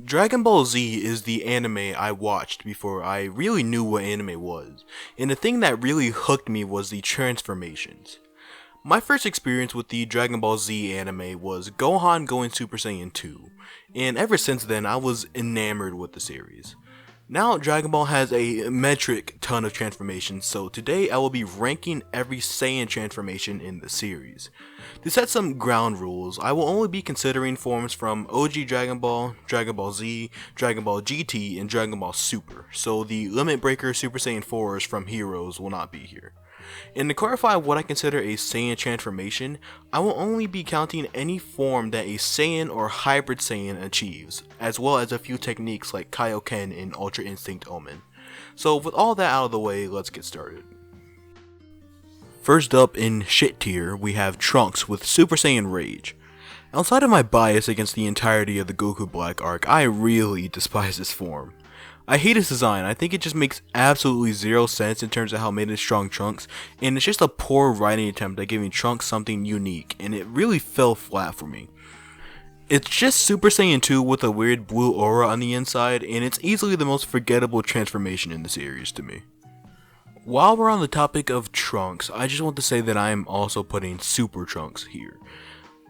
Dragon Ball Z is the anime I watched before I really knew what anime was, and the thing that really hooked me was the transformations. My first experience with the Dragon Ball Z anime was Gohan going Super Saiyan 2, and ever since then I was enamored with the series. Now Dragon Ball has a metric ton of transformations, so today I will be ranking every Saiyan transformation in the series. To set some ground rules, I will only be considering forms from OG Dragon Ball, Dragon Ball Z, Dragon Ball GT, and Dragon Ball Super, so the Limit Breaker Super Saiyan 4s from Heroes will not be here. And to clarify what I consider a Saiyan transformation, I will only be counting any form that a Saiyan or Hybrid Saiyan achieves, as well as a few techniques like Kaioken and Ultra Instinct Omen. So with all that out of the way, let's get started. First up in shit tier, we have Trunks with Super Saiyan Rage. Outside of my bias against the entirety of the Goku Black arc, I really despise this form. I hate his design. I think it just makes absolutely zero sense in terms of how it made it strong Trunks, and it's just a poor writing attempt at giving Trunks something unique, and it really fell flat for me. It's just Super Saiyan 2 with a weird blue aura on the inside, and it's easily the most forgettable transformation in the series to me. While we're on the topic of Trunks, I just want to say that I am also putting Super Trunks here.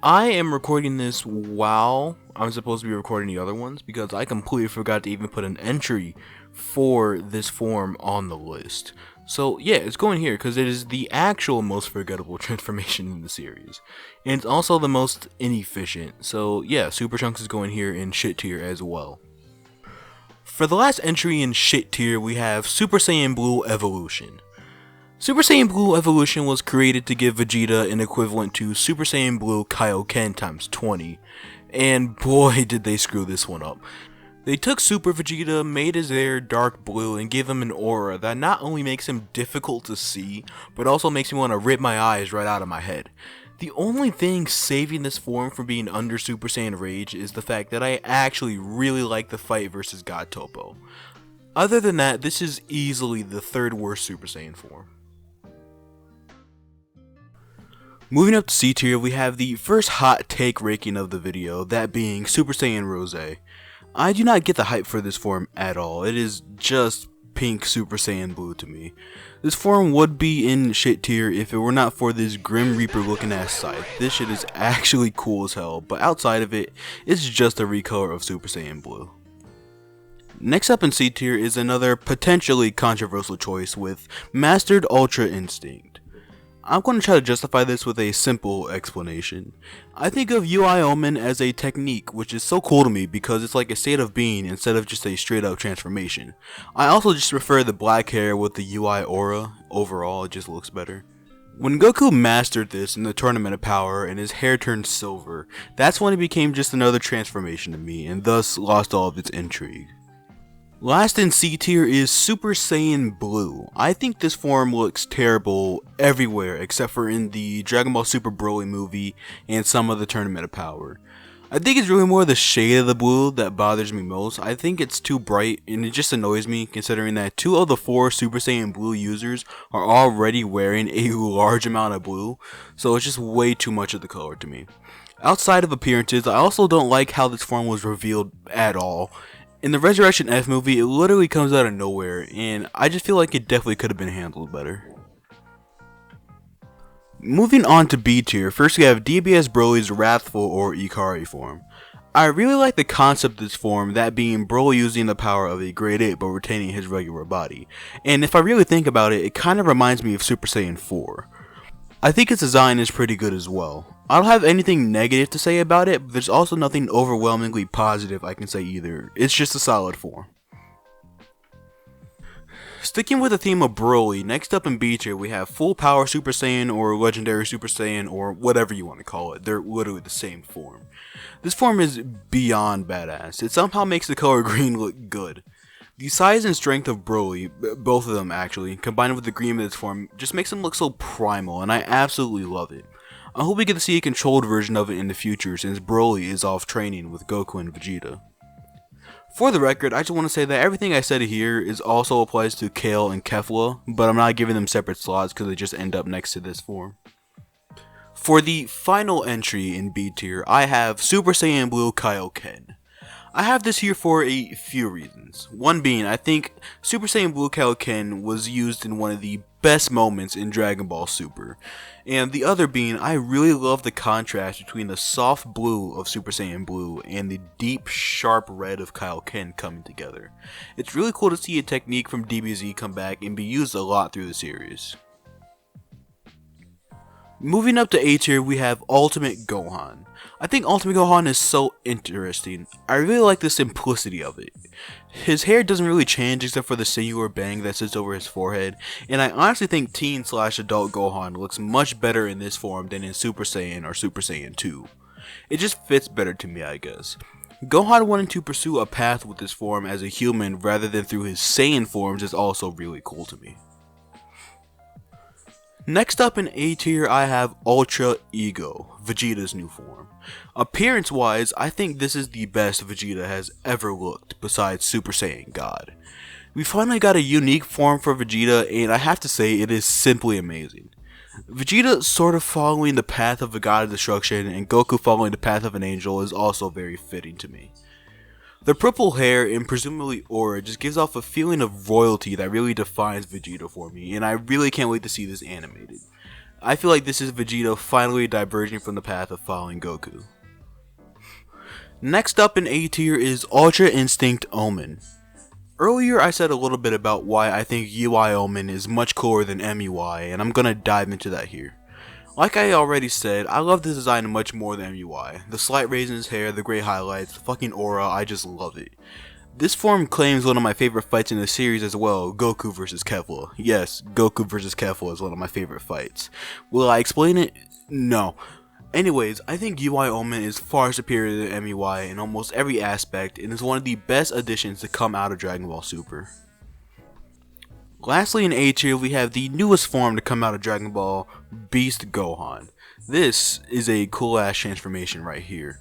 I am recording this while I'm supposed to be recording the other ones because I completely forgot to even put an entry for this form on the list. So yeah, it's going here because it is the actual most forgettable transformation in the series. And it's also the most inefficient. So yeah, Super Trunks is going here in shit tier as well. For the last entry in shit tier, we have Super Saiyan Blue Evolution. Super Saiyan Blue Evolution was created to give Vegeta an equivalent to Super Saiyan Blue Kaioken times 20, and boy did they screw this one up. They took Super Vegeta, made his hair dark blue, and gave him an aura that not only makes him difficult to see, but also makes me want to rip my eyes right out of my head. The only thing saving this form from being under Super Saiyan Rage is the fact that I actually really like the fight versus God Topo. Other than that, this is easily the third worst Super Saiyan form. Moving up to C tier, we have the first hot take ranking of the video, that being Super Saiyan Rose. I do not get the hype for this form at all. It is just pink Super Saiyan Blue to me. This form would be in shit tier if it were not for this Grim Reaper looking ass scythe. This shit is actually cool as hell, but outside of it, it's just a recolor of Super Saiyan Blue. Next up in C tier is another potentially controversial choice with Mastered Ultra Instinct. I'm going to try to justify this with a simple explanation. I think of UI Omen as a technique, which is so cool to me because it's like a state of being instead of just a straight up transformation. I also just prefer the black hair with the UI aura. Overall, it just looks better. When Goku mastered this in the Tournament of Power and his hair turned silver, that's when it became just another transformation to me and thus lost all of its intrigue. Last in C tier is Super Saiyan Blue. I think this form looks terrible everywhere except for in the Dragon Ball Super Broly movie and some of the Tournament of Power. I think it's really more the shade of the blue that bothers me most. I think it's too bright and it just annoys me considering that 2 of the 4 Super Saiyan Blue users are already wearing a large amount of blue, so it's just way too much of the color to me. Outside of appearances, I also don't like how this form was revealed at all. In the Resurrection F movie, it literally comes out of nowhere, and I just feel like it definitely could have been handled better. Moving on to B tier, first we have DBS Broly's Wrathful or Ikari form. I really like the concept of this form, that being Broly using the power of a grade 8 but retaining his regular body. And if I really think about it, it kind of reminds me of Super Saiyan 4. I think its design is pretty good as well. I don't have anything negative to say about it, but there's also nothing overwhelmingly positive I can say either. It's just a solid form. Sticking with the theme of Broly, next up in B tier we have Full Power Super Saiyan or Legendary Super Saiyan or whatever you want to call it. They're literally the same form. This form is beyond badass. It somehow makes the color green look good. The size and strength of Broly, both of them actually, combined with the green of its form, just makes him look so primal, and I absolutely love it. I hope we get to see a controlled version of it in the future since Broly is off training with Goku and Vegeta. For the record, I just want to say that everything I said here also applies to Kale and Kefla, but I'm not giving them separate slots because they just end up next to this form. For the final entry in B tier, I have Super Saiyan Blue Kaioken. I have this here for a few reasons. One being, I think Super Saiyan Blue Kaioken was used in one of the best moments in Dragon Ball Super. And the other being, I really love the contrast between the soft blue of Super Saiyan Blue and the deep, sharp red of Kaioken coming together. It's really cool to see a technique from DBZ come back and be used a lot through the series. Moving up to A tier, we have Ultimate Gohan. I think Ultimate Gohan is so interesting. I really like the simplicity of it. His hair doesn't really change except for the singular bang that sits over his forehead, and I honestly think teen/adult Gohan looks much better in this form than in Super Saiyan or Super Saiyan 2. It just fits better to me, I guess. Gohan wanting to pursue a path with this form as a human rather than through his Saiyan forms is also really cool to me. Next up in A tier, I have Ultra Ego, Vegeta's new form. Appearance wise, I think this is the best Vegeta has ever looked besides Super Saiyan God. We finally got a unique form for Vegeta, and I have to say it is simply amazing. Vegeta sort of following the path of a god of destruction and Goku following the path of an angel is also very fitting to me. The purple hair and presumably aura just gives off a feeling of royalty that really defines Vegeta for me, and I really can't wait to see this animated. I feel like this is Vegeta finally diverging from the path of following Goku. Next up in A tier is Ultra Instinct Omen. Earlier I said a little bit about why I think UI Omen is much cooler than MUI, and I'm gonna dive into that here. Like I already said, I love this design much more than MUI. The slight raise in his hair, the grey highlights, the fucking aura, I just love it. This form claims one of my favorite fights in the series as well, Goku vs Kefla. Yes, Goku vs Kefla is one of my favorite fights. Will I explain it? No. Anyways, I think UI Omen is far superior to MUI in almost every aspect and is one of the best additions to come out of Dragon Ball Super. Lastly in A tier, we have the newest form to come out of Dragon Ball, Beast Gohan. This is a cool ass transformation right here.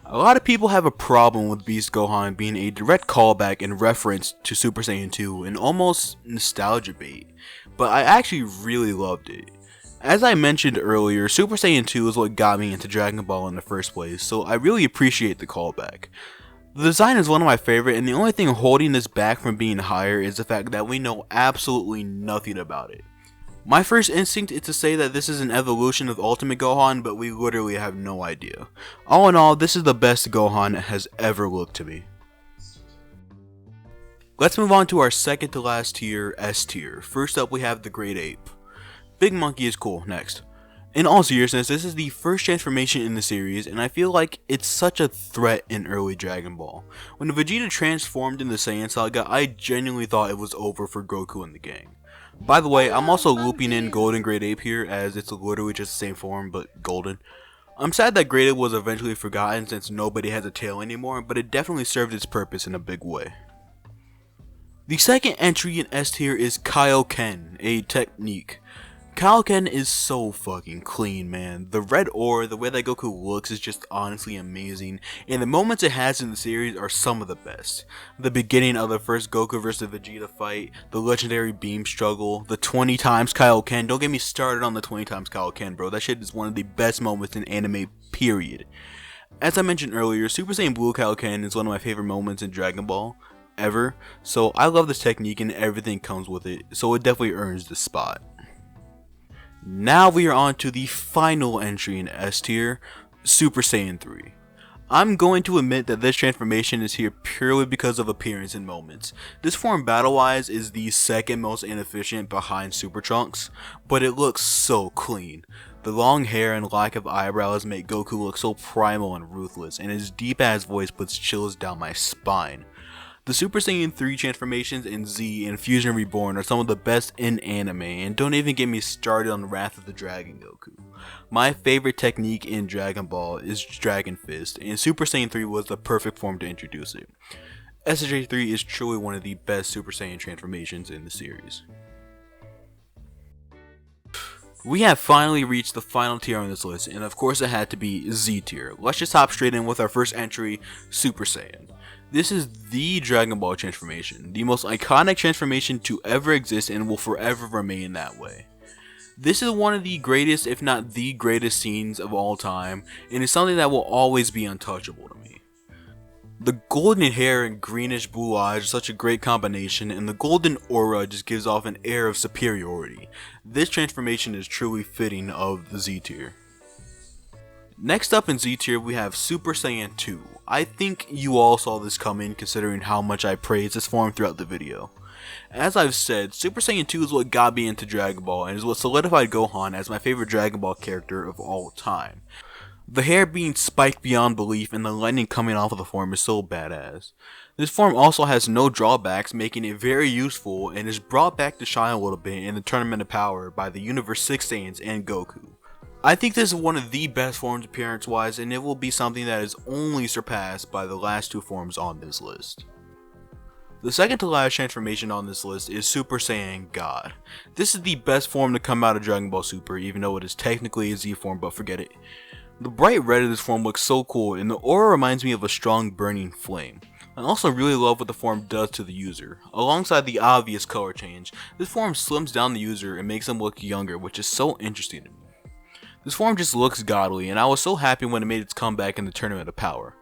A lot of people have a problem with Beast Gohan being a direct callback and reference to Super Saiyan 2 and almost nostalgia bait, but I actually really loved it. As I mentioned earlier, Super Saiyan 2 is what got me into Dragon Ball in the first place, so I really appreciate the callback. The design is one of my favorite, and the only thing holding this back from being higher is the fact that we know absolutely nothing about it. My first instinct is to say that this is an evolution of Ultimate Gohan, but we literally have no idea. All in all, this is the best Gohan has ever looked to me. Let's move on to our second to last tier, S tier. First up we have the Great Ape. Big Monkey is cool, next. In all seriousness, this is the first transformation in the series, and I feel like it's such a threat in early Dragon Ball. When Vegeta transformed in the Saiyan Saga, I genuinely thought it was over for Goku and the gang. By the way, I'm also looping in Golden Great Ape here, as it's literally just the same form, but golden. I'm sad that Great Ape was eventually forgotten since nobody has a tail anymore, but it definitely served its purpose in a big way. The second entry in S tier is Kaioken, a technique. Kaioken is so fucking clean, man. The red ore, the way that Goku looks is just honestly amazing, and the moments it has in the series are some of the best. The beginning of the first Goku vs Vegeta fight, the legendary beam struggle, the 20 times Kaioken. Don't get me started on the 20 times Kaioken, bro. That shit is one of the best moments in anime, period. As I mentioned earlier, Super Saiyan Blue Kaioken is one of my favorite moments in Dragon Ball ever, so I love this technique and everything comes with it, so it definitely earns this spot. Now we are on to the final entry in S tier, Super Saiyan 3. I'm going to admit that this transformation is here purely because of appearance and moments. This form battle-wise is the second most inefficient behind Super Trunks, but it looks so clean. The long hair and lack of eyebrows make Goku look so primal and ruthless, and his deep-ass voice puts chills down my spine. The Super Saiyan 3 transformations in Z and Fusion Reborn are some of the best in anime, and don't even get me started on Wrath of the Dragon Goku. My favorite technique in Dragon Ball is Dragon Fist, and Super Saiyan 3 was the perfect form to introduce it. SJ3 is truly one of the best Super Saiyan transformations in the series. We have finally reached the final tier on this list, and of course it had to be Z tier. Let's just hop straight in with our first entry, Super Saiyan. This is the Dragon Ball transformation, the most iconic transformation to ever exist and will forever remain that way. This is one of the greatest, if not the greatest scenes of all time, and is something that will always be untouchable to me. The golden hair and greenish blue eyes are such a great combination, and the golden aura just gives off an air of superiority. This transformation is truly fitting of the Z tier. Next up in Z tier we have Super Saiyan 2. I think you all saw this coming considering how much I praised this form throughout the video. As I've said, Super Saiyan 2 is what got me into Dragon Ball and is what solidified Gohan as my favorite Dragon Ball character of all time. The hair being spiked beyond belief and the lightning coming off of the form is so badass. This form also has no drawbacks, making it very useful, and is brought back to shine a little bit in the Tournament of Power by the Universe 6 Saiyans and Goku. I think this is one of the best forms appearance wise, and it will be something that is only surpassed by the last two forms on this list. The second to last transformation on this list is Super Saiyan God. This is the best form to come out of Dragon Ball Super, even though it is technically a Z form, but forget it. The bright red of this form looks so cool, and the aura reminds me of a strong burning flame. I also really love what the form does to the user. Alongside the obvious color change, this form slims down the user and makes them look younger, which is so interesting to me. This form just looks godly, and I was so happy when it made its comeback in the Tournament of Power.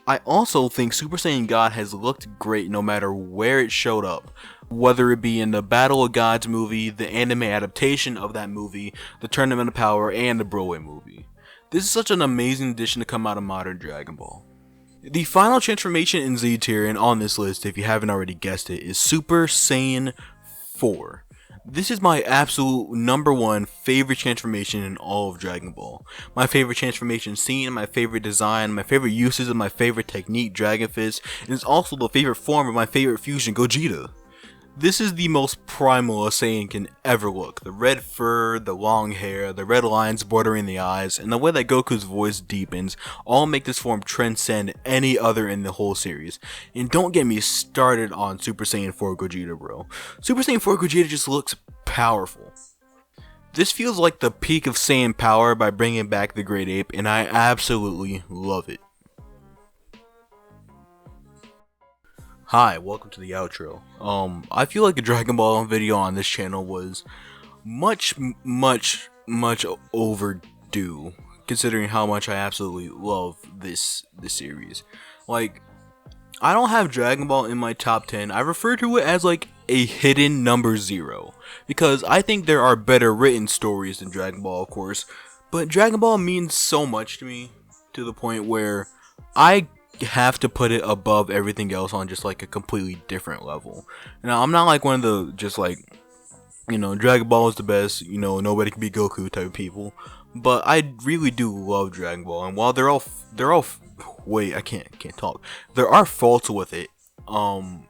I also think Super Saiyan God has looked great no matter where it showed up, whether it be in the Battle of Gods movie, the anime adaptation of that movie, the Tournament of Power, and the Broly movie. This is such an amazing addition to come out of modern Dragon Ball. The final transformation in Z tier and on this list, if you haven't already guessed it, is Super Saiyan 4. This is my absolute number one favorite transformation in all of Dragon Ball. My favorite transformation scene, my favorite design, my favorite uses of my favorite technique, Dragon Fist, and it's also the favorite form of my favorite fusion, Gogeta. This is the most primal a Saiyan can ever look. The red fur, the long hair, the red lines bordering the eyes, and the way that Goku's voice deepens all make this form transcend any other in the whole series. And don't get me started on Super Saiyan 4 Gogeta, bro. Super Saiyan 4 Gogeta just looks powerful. This feels like the peak of Saiyan power by bringing back the Great Ape, and I absolutely love it. Hi, welcome to the outro. I feel like a Dragon Ball video on this channel was much overdue, considering how much I absolutely love this series. Like, I don't have Dragon Ball in my top 10. I refer to it as like a hidden number 0, because I think there are better written stories than Dragon Ball, of course, but Dragon Ball means so much to me, to the point where I have to put it above everything else on just like a completely different level. Now, I'm not like one of the just like, you know, Dragon Ball is the best, you know, nobody can be Goku type of people, but I really do love Dragon Ball, and while there are faults with it, I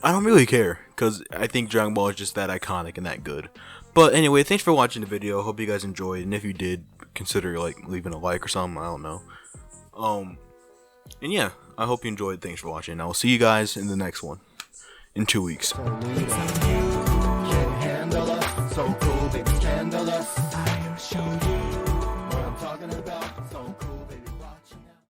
don't really care, because I think Dragon Ball is just that iconic and that good. But anyway, thanks for watching the video. Hope you guys enjoyed, and if you did, consider like leaving a like or something. I don't know. And yeah, I hope you enjoyed. Thanks for watching. I will see you guys in the next one in 2 weeks.